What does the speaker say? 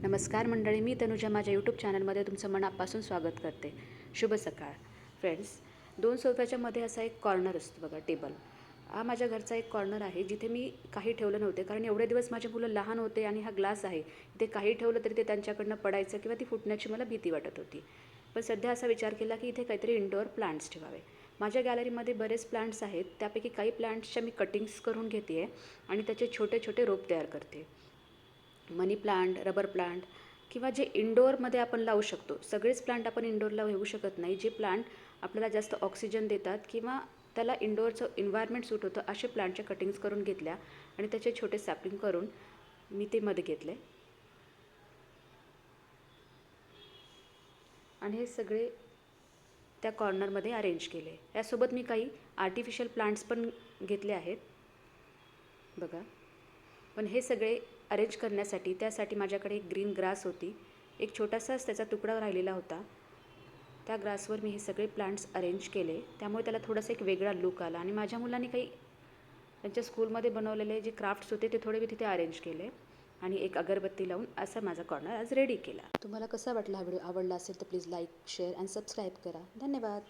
नमस्कार मंडळी, मी तनुजा माझ्या यूट्यूब चॅनलमध्ये तुमचं मनापासून स्वागत करते. शुभ सकाळ फ्रेंड्स. 2 सोफ्याच्या मध्ये असा एक कॉर्नर असतो बघा, टेबल. हा माझ्या घरचा एक कॉर्नर आहे जिथे मी काही ठेवलं नव्हते, कारण एवढे दिवस माझे मुलं लहान होते आणि हा ग्लास आहे इथे काही ठेवलं तरी ते त्यांच्याकडनं पडायचं किंवा ती फुटण्याची मला भीती वाटत होती. पण सध्या असा विचार केला की इथे काहीतरी इंडोअर प्लांट्स ठेवावे. माझ्या गॅलरीमध्ये बरेच प्लांट्स आहेत, त्यापैकी काही प्लांट्सच्या मी कटिंग्स करून घेते आहे आणि त्याचे छोटे छोटे रोप तयार करते. मनी प्लांट, रबर प्लांट किंवा जे इंडोअरमध्ये आपण लावू शकतो. सगळेच प्लांट आपण इंडोअरला ठेवू शकत नाही. जे प्लांट आपल्याला जास्त ऑक्सिजन देतात किंवा त्याला इंडोअरचं एन्व्हायरमेंट सूट होतं, असे प्लांटच्या कटिंग्स करून घेतल्या आणि त्याचे छोटे सॅपलिंग करून मी ते मध्ये घेतले आणि हे सगळे त्या कॉर्नरमध्ये अरेंज केले. यासोबत मी काही आर्टिफिशियल प्लांट्स पण घेतले आहेत बघा. पण हे सगळे अरेंज करण्यासाठी त्यासाठी माझ्याकडे एक ग्रीन ग्रास होती. एक छोटासाच त्याचा तुकडा राहिलेला होता. त्या ग्रासवर मी हे सगळे प्लांट्स अरेंज केले, त्यामुळे त्याला थोडासा एक वेगळा लुक आला. आणि माझ्या मुलांनी काही त्यांच्या स्कूलमध्ये बनवलेले जे क्राफ्ट्स होते ते थोडे मी तिथे अरेंज केले आणि एक अगरबत्ती लावून असा माझा कॉर्नर आज रेडी केला. तुम्हाला कसा वाटला हा व्हिडिओ? आवडला असेल तर please like, share and subscribe करा. धन्यवाद.